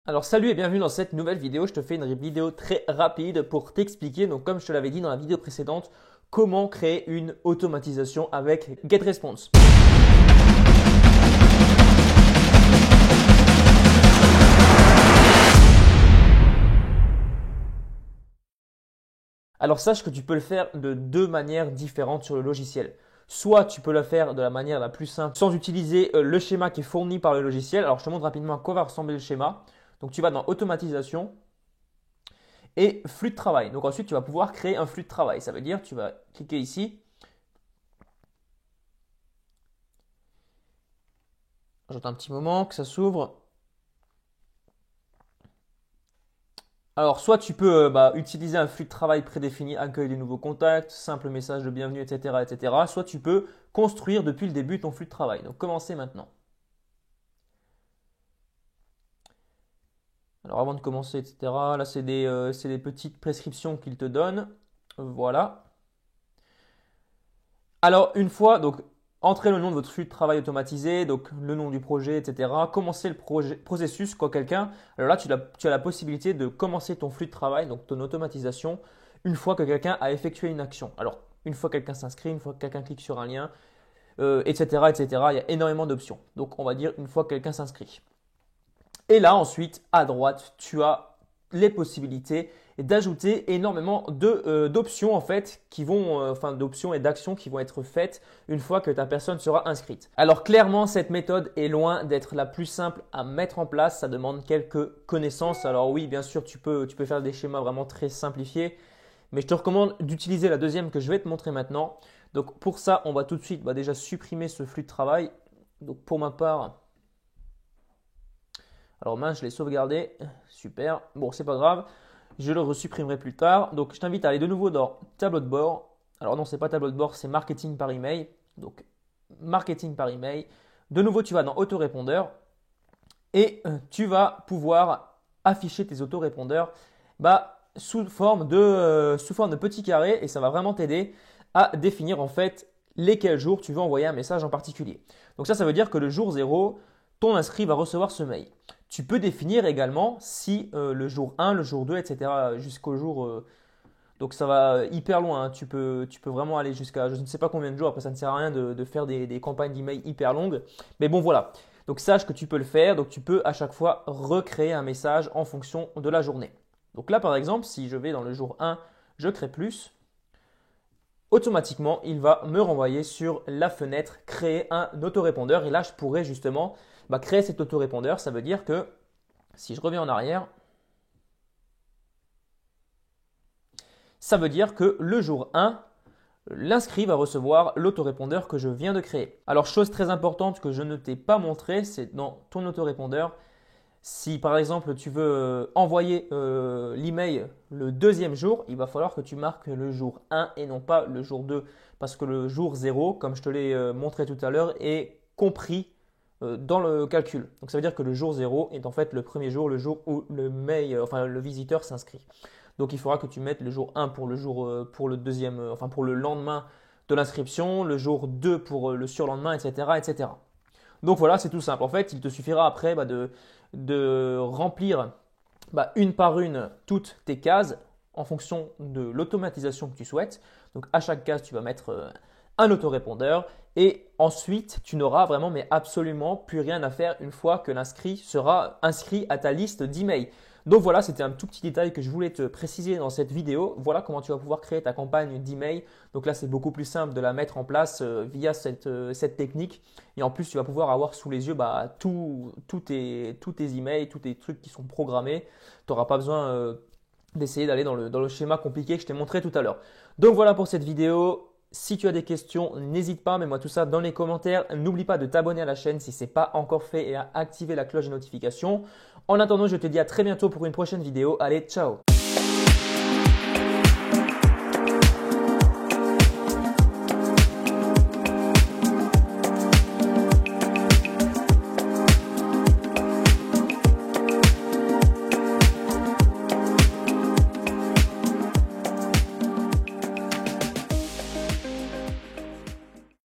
Alors salut et bienvenue dans cette nouvelle vidéo. Je te fais une vidéo très rapide pour t'expliquer, donc comme je te l'avais dit dans la vidéo précédente, comment créer une automatisation avec GetResponse. Alors sache que tu peux le faire de deux manières différentes sur le logiciel. Soit tu peux le faire de la manière la plus simple sans utiliser le schéma qui est fourni par le logiciel. Alors je te montre rapidement à quoi va ressembler le schéma. Donc tu vas dans Automatisation et flux de travail. Donc ensuite tu vas pouvoir créer un flux de travail. Ça veut dire tu vas cliquer ici. J'attends un petit moment que ça s'ouvre. Alors, soit tu peux utiliser un flux de travail prédéfini, accueil des nouveaux contacts, simple message de bienvenue, etc., etc. Soit tu peux construire depuis le début ton flux de travail. Donc, commencez maintenant. Alors, avant de commencer, etc., là, c'est des petites prescriptions qu'il te donne. Voilà. Alors, une fois, donc, entrez le nom de votre flux de travail automatisé, donc le nom du projet, etc. Commencez le processus quand quelqu'un. Alors là, tu as la possibilité de commencer ton flux de travail, donc ton automatisation, une fois que quelqu'un a effectué une action. Alors, une fois que quelqu'un s'inscrit, une fois que quelqu'un clique sur un lien, etc., etc. Il y a énormément d'options. Donc, on va dire une fois que quelqu'un s'inscrit. Et là, ensuite, à droite, tu as les possibilités d'ajouter énormément d'options en fait qui vont, d'options et d'actions qui vont être faites une fois que ta personne sera inscrite. Alors clairement, cette méthode est loin d'être la plus simple à mettre en place. Ça demande quelques connaissances. Alors oui, bien sûr, tu peux faire des schémas vraiment très simplifiés, mais je te recommande d'utiliser la deuxième que je vais te montrer maintenant. Donc pour ça, on va tout de suite déjà supprimer ce flux de travail. Donc pour ma part, alors mince, je l'ai sauvegardé. Super. Bon, c'est pas grave. Je le resupprimerai plus tard. Donc, je t'invite à aller de nouveau dans tableau de bord. Alors non, c'est pas tableau de bord, c'est marketing par email. Donc, marketing par email. De nouveau, tu vas dans autorépondeur et tu vas pouvoir afficher tes autorépondeurs sous forme de petits carrés et ça va vraiment t'aider à définir en fait lesquels jours tu veux envoyer un message en particulier. Donc ça veut dire que le jour 0, ton inscrit va recevoir ce mail. Tu peux définir également si le jour 1, le jour 2, etc. jusqu'au jour… donc ça va hyper loin, hein. Tu peux vraiment aller jusqu'à je ne sais pas combien de jours. Après, ça ne sert à rien de faire des campagnes d'email hyper longues. Mais bon, voilà. Donc sache que tu peux le faire. Donc tu peux à chaque fois recréer un message en fonction de la journée. Donc là, par exemple, si je vais dans le jour 1, je crée plus. Automatiquement, il va me renvoyer sur la fenêtre créer un autorépondeur. Et là, je pourrais justement créer cet autorépondeur. Ça veut dire que si je reviens en arrière, ça veut dire que le jour 1, l'inscrit va recevoir l'autorépondeur que je viens de créer. Alors, chose très importante que je ne t'ai pas montré, c'est dans ton autorépondeur. Si par exemple tu veux envoyer l'email le deuxième jour, il va falloir que tu marques le jour 1 et non pas le jour 2 parce que le jour 0, comme je te l'ai montré tout à l'heure, est compris dans le calcul. Donc ça veut dire que le jour 0 est en fait le premier jour, le jour où le visiteur s'inscrit. Donc il faudra que tu mettes le jour 1 pour le deuxième, pour le lendemain de l'inscription, le jour 2 pour le surlendemain, etc., etc. Donc voilà, c'est tout simple. En fait, il te suffira après de remplir une par une toutes tes cases en fonction de l'automatisation que tu souhaites. Donc à chaque case, tu vas mettre un autorépondeur et ensuite, tu n'auras vraiment mais absolument plus rien à faire une fois que l'inscrit sera inscrit à ta liste d'emails. Donc voilà, c'était un tout petit détail que je voulais te préciser dans cette vidéo. Voilà comment tu vas pouvoir créer ta campagne d'email. Donc là, c'est beaucoup plus simple de la mettre en place via cette technique. Et en plus, tu vas pouvoir avoir sous les yeux tous tes emails, tous tes trucs qui sont programmés. Tu n'auras pas besoin d'essayer d'aller dans le schéma compliqué que je t'ai montré tout à l'heure. Donc voilà pour cette vidéo. Si tu as des questions, n'hésite pas, mets-moi tout ça dans les commentaires. N'oublie pas de t'abonner à la chaîne si ce n'est pas encore fait et à activer la cloche de notification. En attendant, je te dis à très bientôt pour une prochaine vidéo. Allez, ciao!